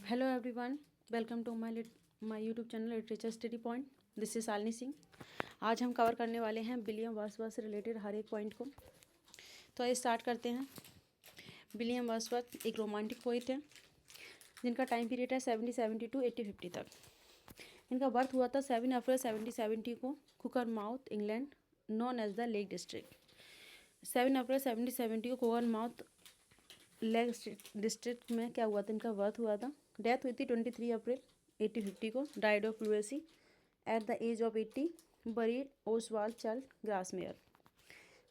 Hello everyone, welcome to my YouTube channel literature study point. This is Shalini Singh. आज हम cover करने वाले हैं विलियम वर्ड्सवर्थ से रिलेटेड हर एक पॉइंट को। तो आइए स्टार्ट करते हैं। विलियम वर्ड्सवर्थ एक रोमांटिक पोइट है जिनका टाइम पीरियड है 1770 टू 1850 तक। इनका बर्थ हुआ था 7 अप्रैल 1770 को Cockermouth, England, known as the lake district. 7 अप्रैल 1770 को कुकरमाउथ लेक डिस्ट्रिक्ट में क्या हुआ था, इनका बर्थ हुआ था। डेथ हुई थी 23 अप्रैल 1850 को। Died of pleurisy at the age of 80। Buried Oswald church Grasmere.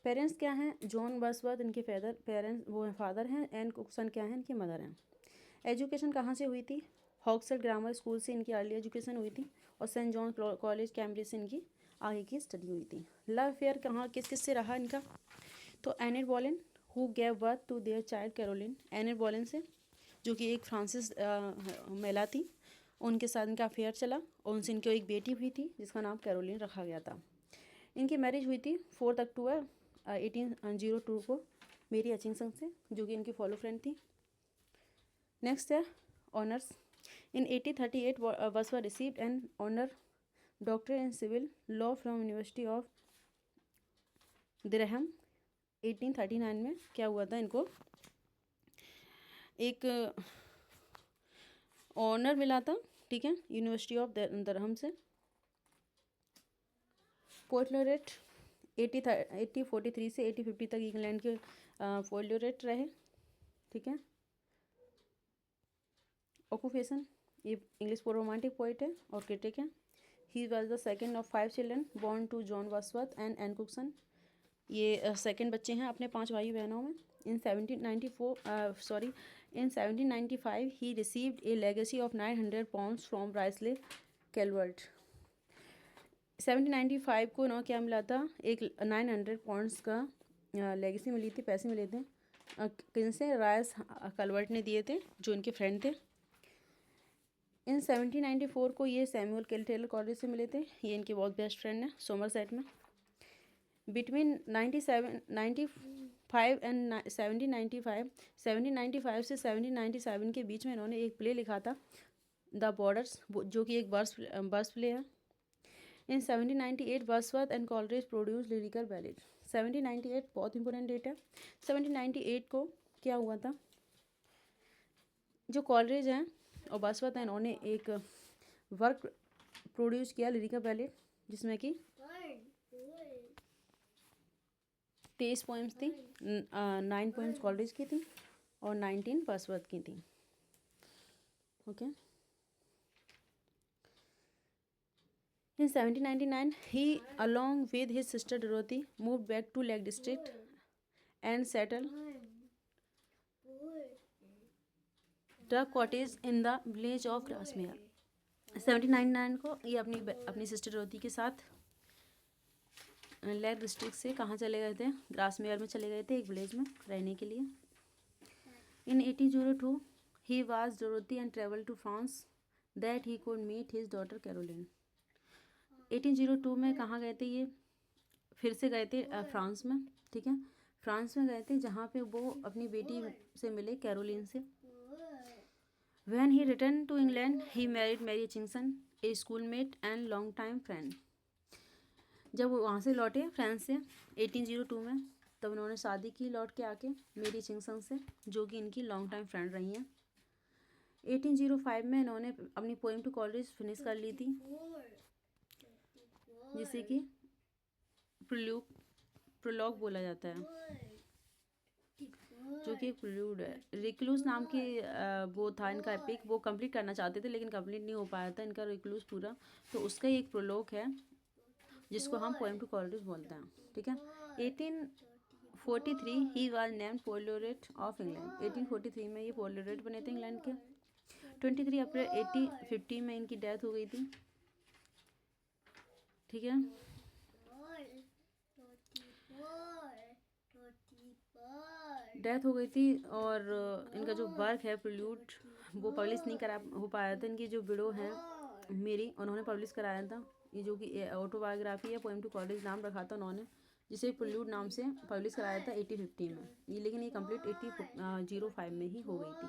Parents क्या हैं? जॉन वर्ड्सवर्थ इनके फादर हैं। एन कुकसन क्या हैं? इनकी मदर हैं। एजुकेशन कहाँ से हुई थी? हॉक्सफोर्ड ग्रामर स्कूल से इनकी अर्ली एजुकेशन हुई थी और सेंट जॉन कॉलेज कैम्ब्रिज से इनकी आगे की स्टडी हुई थी। लव अफेयर कहाँ किस किस से रहा इनका? तो Annette Vallon who gave birth to their child Caroline. Annette Vallon से, जो कि एक फ्रांसिस महिला थी, उनके साथ इनका अफेयर चला और उनसे इनकी एक बेटी हुई थी जिसका नाम कैरोलिन रखा गया था। इनकी मैरिज हुई थी 4 अक्टूबर 1802 को मेरी हचिंसन से, जो कि इनकी फॉलो फ्रेंड थी। नेक्स्ट है honours. In 1838 Wordsworth received an honour doctor in civil law from university of Durham. 1839 में क्या हुआ था, इनको एक ऑनर मिला था, ठीक है, यूनिवर्सिटी ऑफ दरहम से। पोएट लॉरेट 1843 से 1850 तक इंग्लैंड के पोएट लॉरेट रहे, ठीक है। ऑक्यूपेशन, ये इंग्लिश रोमांटिक पोइट है और क्रिटिक है। He was the second of 5 children born to John Wordsworth and Ann Cookson. ये सेकंड बच्चे हैं अपने 5 भाई बहनों में। In 1795 he received a legacy of 900 pounds from Raisley Calvert. 1795 को ना क्या मिला था, एक 900 पाउंड्स का लेगेसी मिली थी, पैसे मिले थे। किनसे? राइस कलवर्ट ने दिए थे, जो इनके फ्रेंड थे। इन 1794 को ये सैमुअल टेलर कॉलेज से मिले थे, ये इनके बहुत बेस्ट फ्रेंड हैं सोमरसेट में। बिटवीन 1795 एंड 1795 से 1797 के बीच में इन्होंने एक प्ले लिखा था, द बॉर्डर्स, जो कि एक बर्स प्ले है। इन 1798 Wordsworth and Coleridge produce lyrical ballad. 1798 बहुत इंपॉर्टेंट डेट है। 1798 को क्या हुआ था, जो कॉलरेज हैं और वर्ड्सवर्थ हैं, इन्होंने एक वर्क प्रोड्यूस किया लिरिकल बैलेड, जिसमें कि 23 पोएम्स थी। 9 पोएम्स कॉलरेज की थी और 19 वर्ड्सवर्थ की थी, okay. In 1799, he, along with his sister Dorothy, moved back to Lake District and settled the cottage in the village of Grasmere. 1799 को ये अपनी सिस्टर डोरोथी के साथ लेक डिस्ट्रिक्ट से कहाँ चले गए थे? ग्रासमेयर में चले गए थे, एक विलेज में रहने के लिए। In 1802, he was Dorothy and traveled to France that he could meet his daughter Caroline. 1802 में कहाँ गए थे ये? फिर से गए थे फ्रांस में, ठीक है। फ्रांस में गए थे जहाँ पे वो अपनी बेटी से मिले, कैरोलिन से। When he returned to England, he married Mary Hutchinson, a schoolmate and long time friend. जब वो वहाँ से लौटे फ्रांस से 1802 में, तब उन्होंने शादी की लौट के आके मेरी चिंगसन से, जो कि इनकी लॉन्ग टाइम फ्रेंड रही हैं। 1805 में इन्होंने अपनी पोएम टू कॉलेज फिनिश कर ली थी, जिसे कि प्रोलॉग बोला जाता है, जो कि एक प्रिल्यूड है। रिक्लूस नाम की वो था इनका एपिक, वो कंप्लीट करना चाहते थे लेकिन कंप्लीट नहीं हो पाया था इनका रिक्लूस पूरा, तो उसका ही एक प्रोलॉग है जिसको हम पोएम टू कॉलेज बोलते हैं, ठीक है। 1843 he was named poet laureate of England. 1843 में ये पोएट लॉरेट बने थे इंग्लैंड के। 23 अप्रैल 1850 में इनकी डेथ हो गई थी, ठीक है। डेथ हो गई थी और इनका जो वर्क है प्रिल्यूड, वो पब्लिश नहीं करा हो पाया था। इनकी जो विडो हैं मेरी, उन्होंने पब्लिश कराया था, ये जो कि ऑटोबायोग्राफी है, पोएम टू कॉलेज नाम रखा था उन्होंने, जिसे प्रिल्यूड नाम से पब्लिश कराया था 1850 में। ये लेकिन ये कंप्लीट 1805 में ही हो गई थी।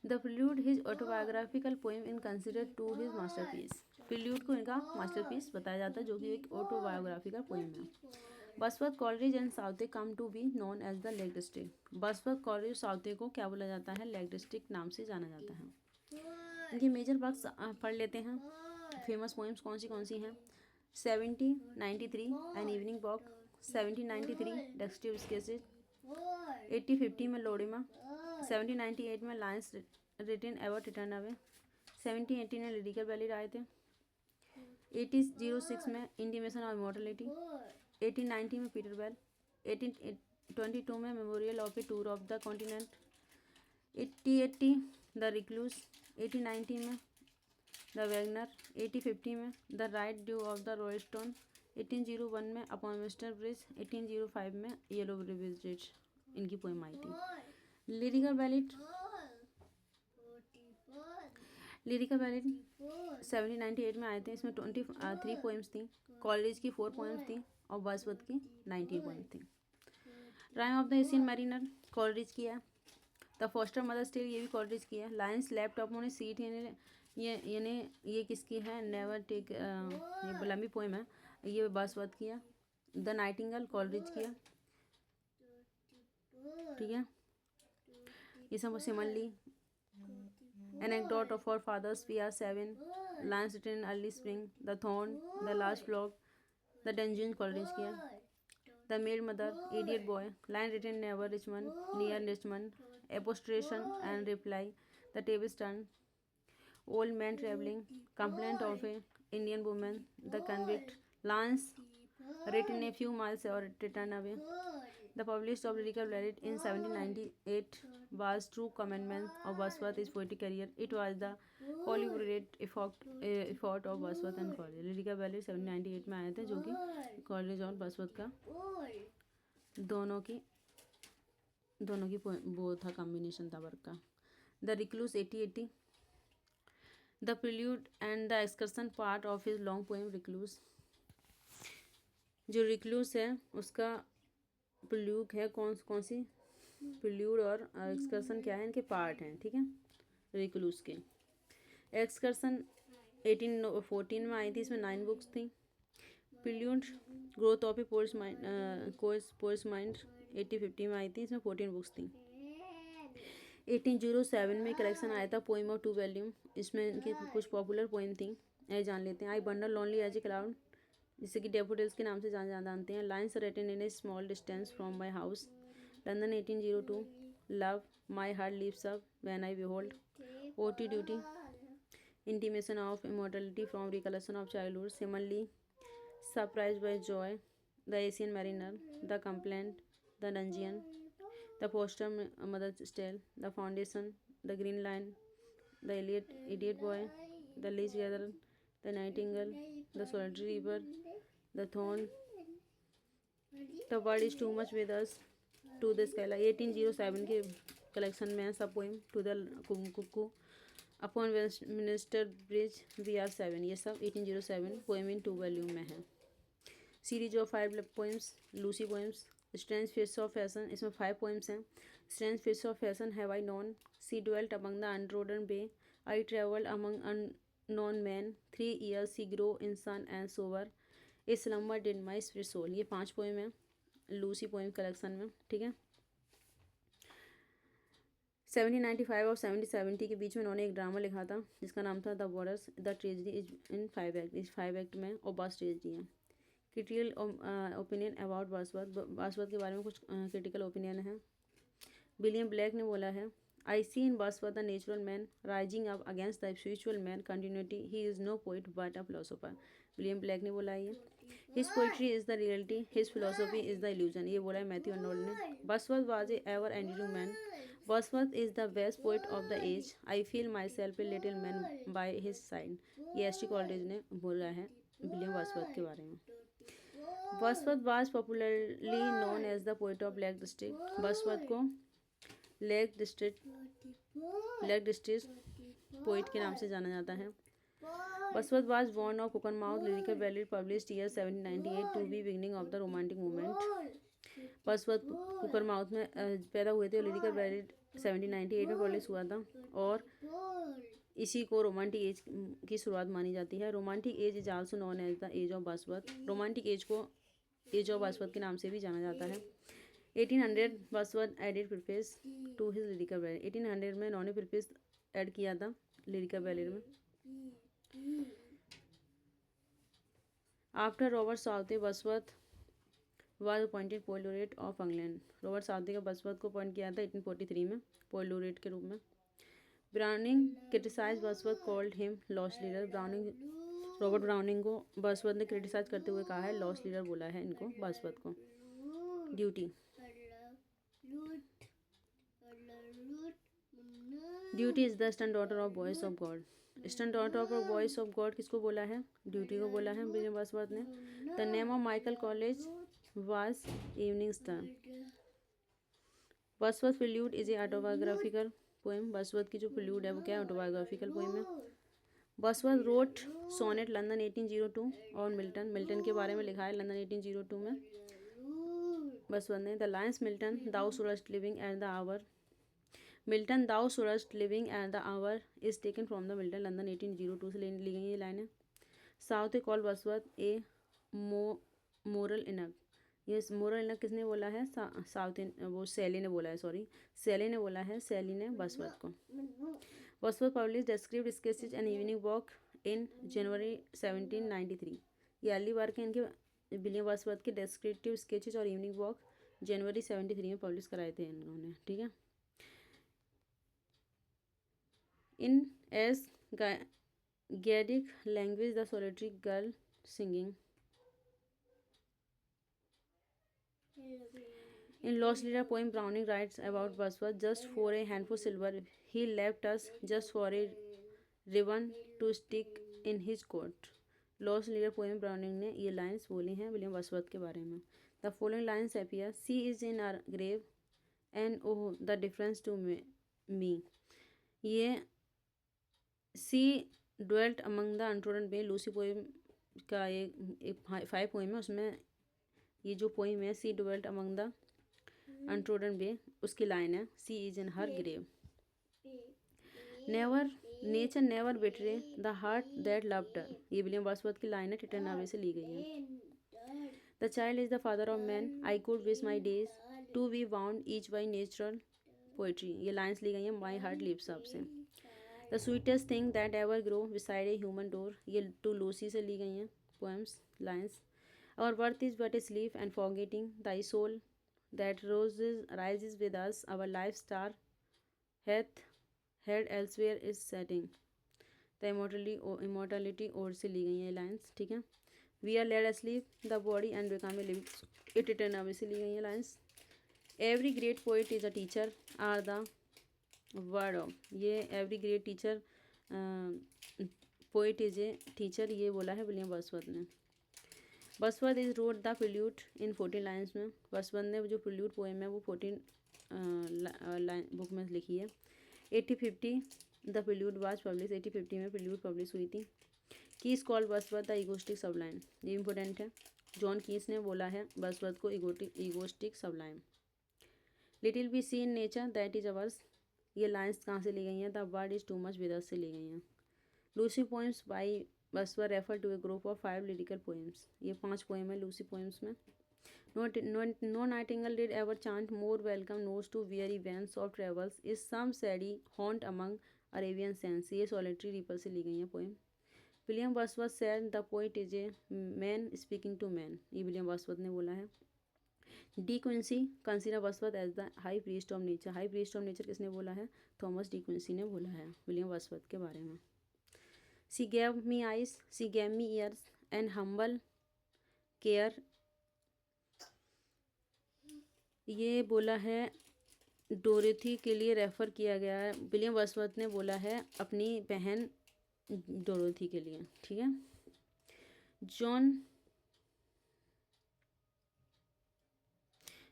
The prelude his autobiographical poem in considered to his masterpiece. Prelude को इनका मास्टरपीस बताया जाता है, जो कि एक ऑटोबायोग्राफिकल पोएम है। Wordsworth Coleridge and Southey come to be known as the lake district. Wordsworth Coleridge Southey को क्या बोला जाता है? लेक डिस्ट्रिक्ट नाम से जाना जाता है। इनकी मेजर वर्क्स पढ़ लेते हैं। फेमस पोएम्स कौन सी हैं? 1793 an evening walk, 1793 descriptive sketches, 1850 में लोडिमा, 1798 में lines written ever return away, 1718 में लिरिकल वैलिड आए थे, 1806 में इंटीमेशन ऑफ इमॉर्टलिटी, 1890 में पीटर बेल, 1822 में memorial of A tour of the continent, 1880 the recluse, 1890 में द वैगनर, 1850 में the right due of the royal stone, 1801 में अपॉन वेस्टर ब्रिज, 1805 में येलो ब्रिज इनकी पोएम आई थी। लिरिकल वैलिड 1798 में आए थे। इसमें 23 पोएम्स थी। कॉलेज की 4 पोएम्स थी और वर्ड्सवर्थ की 19 पोएम्स थी। Rhyme of the ancient mariner college की है। द फॉस्टर मदर्स टेल ये भी कॉलेज की है। लायंस लैप्ड अपॉन ए सीट ये किसकी है? नेवर टेक, ये लंबी पोएम है, ये वर्ड्सवर्थ की है। द नाइटिंगेल कॉलेज की है, ठीक है। ये सब सिमनली Anecdote of our fathers, we are 7, Lions written in early spring, The Thorn, The Last Flock, The Dungeon Coleridge किया, The Maid Mother, Idiot Boy, Lion written near Richmond, Apostration and Reply, The Tables Turn, Old Man Traveling, Complaint of a Indian Woman, The Convict, Lance written a few miles or return away. The published of lyrical lyric in 1798 was true commencement of Wordsworth's poetic career. It was the collaborated effort of Wordsworth and Coleridge. Lyrical lyric 1798 में आए थे, जो कि college और Wordsworth का दोनों की वो था, कॉम्बिनेशन था वर्क का। The recluse 1880, the prelude and the excursion part of his long poem recluse. जो रिक्लूस है उसका प्रिल्यूड है, कौन सी? प्रिल्यूड और एक्सकर्सन क्या है? इनके पार्ट हैं, ठीक है, रिक्लूस के। एक्सकर्सन 1814 में आई थी, इसमें 9 बुक्स थी। Prelude growth of A poets mind 1850 में आई थी, इसमें 14 बुक्स थी। 1807 में कलेक्शन आया था पोएम ऑफ 2 वॉल्यूम, इसमें इनकी कुछ पॉपुलर पोएम थी, ये जान लेते हैं। I wandered lonely as a cloud, जिसे कि डेफोडिल्स के नाम से जानते हैं। Lines written in a small distance from my house, London 1802। Love, my heart leaps up when I behold, ode to duty, intimation of immortality from recollection of childhood, Simon Lee, surprised by joy, the ancient mariner, the complaint, the dungeon, the foster mother's tale, the foundation, the green line, the idiot boy, the lease gatherer, the nightingale, the solitary river, the thorn, the world is too much with us, to the sky. 1807 के collection में है सब poem. To the cuckoo, upon Westminster Bridge, we are 7, ये सब 1807 poem in 2 volume में है। Series of 5 poems, Lucy poems. Strange fish of fashion, इसमें 5 poems हैं। Strange fish of fashion, have I known, she dwelt among the untrodden bay, I travelled among unknown man, 3 years she grow in sun and shower, a slumber did my spirit soul. ये 5 poem हैं Lucy poem collection में, ठीक है। 1795 और 1770 के बीच में उन्होंने एक ड्रामा लिखा था जिसका नाम था the borders, the tragedy is in 5 act, इस 5 एक्ट में और बस ट्रेजडी है। क्रिटिकल ओपिनियन अबाउट वर्ड्सवर्थ के बारे में कुछ क्रिटिकल ओपिनियन है। विलियम ब्लैक ने बोला है, I see in Wordsworth the natural man rising up against the spiritual man continuity, he is no poet but a philosopher. William Blake ने बोला है। His poetry is the reality, his philosophy is the illusion, ये बोला है Matthew Arnold ने। Wordsworth was a ever enduring man, Wordsworth is the best poet of the age, I feel my self a little man by his side, ये S T Coleridge ने बोला है William Wordsworth के बारे में। Wordsworth was popularly known as the poet of lake district, Wordsworth को lake district poet के नाम से जाना जाता है। Wordsworth was born of Cockermouth, lyrical वैली published year 1798 to be beginning of the romantic movement. Wordsworth Cockermouth में पैदा हुए थे और लिरिकल वैली 1798 में पब्लिश हुआ था और इसी को रोमांटिक एज की शुरुआत मानी जाती है। Romantic age is also known as the age of Wordsworth. Romantic age को एज ऑफ वर्ड्सवर्थ के नाम से भी जाना जाता है। 1800 Wordsworth added preface to his lyrical ballad. 1800 में इन्होंने प्रीफेस ऐड किया था लिरिकल बैलेड में। After Robert Southey Wordsworth was appointed poet laureate of England. Robert Southey का वर्ड्सवर्थ को अपॉइंट किया था 1843 में पोएट लॉरेट के रूप में। Browning criticise Wordsworth called him lost leader. Robert Browning को वर्ड्सवर्थ ने क्रिटिसाइज करते हुए कहा है लॉस्ट लीडर बोला है इनको वर्ड्सवर्थ को। Duty duty is the stern daughter of voice of God. Stern daughter of voice of God किसको बोला है? ड्यूटी को बोला है विलियम वर्ड्सवर्थ ने। The name of Michael college was evening star. Wordsworth prelude is a autobiographical poem. Wordsworth की जो prelude है वो क्या है? ऑटोबायोग्राफिकल पोएम है। वर्ड्सवर्थ रोट सोनेट लंदन 1802 और मिल्टन के बारे में लिखा है लंदन 1802 में वर्ड्सवर्थ ने। The lines Milton thou shouldst living at the hour. Milton thou shouldst living at the hour is taken from the Milton London 1802 से ली गई ये लाइनें। Southey call Wordsworth a moral ink. ये मोरल इनक किसने बोला है? साउथ वो सैली ने बोला है, सॉरी सैली ने बोला है, सैली ने वर्ड्सवर्थ को। Wordsworth publish descriptive sketches and evening walk in January 1793। ये अर्ली वर्क है इनके विलियम वर्ड्सवर्थ के डेस्क्रिप्टिव स्केचेज और इवनिंग वॉक जनवरी 73 में पब्लिश कराए थे इन्होंने, ठीक है। In S Gaelic language the solitary girl singing. In Lost Leader poem, Browning writes about Wordsworth, just for a handful silver, he left us just for a ribbon to stick in his coat. Lost Leader poem Browning ने ये lines बोली हैं William Wordsworth के बारे में। The following lines appear: She is in our grave, and oh, the difference to me. ये She dwelt among the untrodden bay, Lucy poem का एक 5 पोएम है, उसमें ये जो पोएम है she dwelt among the untrodden ways, उसकी line है she is in her grave. Never nature never betray the heart that loved her. ये विलियम वर्ड्सवर्थ की लाइन है, टिटन नावे से ली गई है। The child is the father of man, I could wish my days to be bound each by natural poetry. ये लाइन्स ली गई हैं माई हार्ट लिप्स आप से। The sweetest thing that ever grow beside a human door, ये to Lucy से ली गई हैं poems lines. Our birth is but a sleep and forgetting thy soul that rises with us. Our life star hath had elsewhere is setting. The immortality और से ली गई हैं लाइन्स, ठीक है। We are led asleep the body and become a living. It eternal से ली गई हैं lines. Every great poet is a teacher are the word of. ये every great teacher poet is a teacher ये बोला है विलियम वर्ड्सवर्थ ने। Wordsworth is road the prelude in 14 lines में। वर्ड्सवर्थ ने जो प्रील्यूड पोएम है वो 14 लाइन बुक में लिखी है। 1850 द प्रील्यूड वाज पब्लिश। 1850 में प्रील्यूड पब्लिश हुई थी। Keats called Wordsworth the egotistic sublime. ये इंपॉर्टेंट है, जॉन कीस ने बोला है वर्ड्सवर्थ को egotistic sublime. Little we see in nature that is ours. ये लाइन्स कहाँ से ली गई हैं? The word is too much with us से ली गई हैं। Lucy poems by Wordsworth refer to a group of 5 lyrical poems. ये 5 पोएम है लूसी पोएम्स में। No nightingale did ever chant more welcome notes to weary bands of travellers is some shady haunt among Arabian sense. ये solitary reaper से ली गई है poem. William Wordsworth said the poet is a man speaking to man. ये William Wordsworth ने बोला है। De Quincey consider Wordsworth as the high priest of nature. High priest of nature किसने बोला है? थॉमस डी क्विंसी ने बोला है विलियम वर्ड्सवर्थ के बारे में। She gave me eyes, she gave me ears and humble care. ये बोला है डोरेथी के लिए रेफ़र किया गया है। विलियम वर्ड्सवर्थ ने बोला है अपनी बहन डोरेथी के लिए, ठीक है।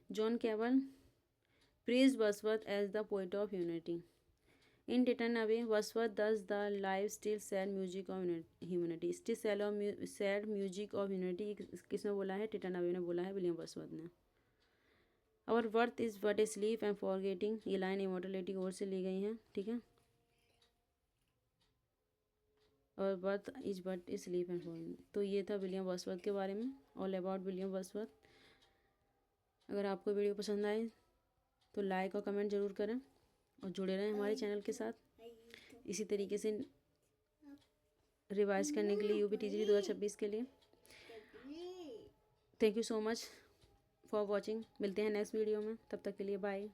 John Keble praise Wordsworth as the poet of unity. In Titan Away, Wordsworth does the live still sad music of humanity. Still sad music of humanity किसने बोला है? टिटन अवे ने बोला है विलियम वर्ड्सवर्थ ने। Our birth is but a sleep and forgetting, ये line immortality की ओर से ली गई हैं, ठीक है। और birth is but a sleep and forgetting. तो ये था विलियम वर्ड्सवर्थ के बारे में, ऑल अबाउट विलियम वर्ड्सवर्थ। अगर आपको वीडियो पसंद आए तो लाइक और कमेंट ज़रूर करें और जुड़े रहें हमारे चैनल के साथ। इसी तरीके से रिवाइज करने के लिए UPTGD 2026 के लिए। Thank you so much for watching. मिलते हैं नेक्स्ट वीडियो में, तब तक के लिए बाय।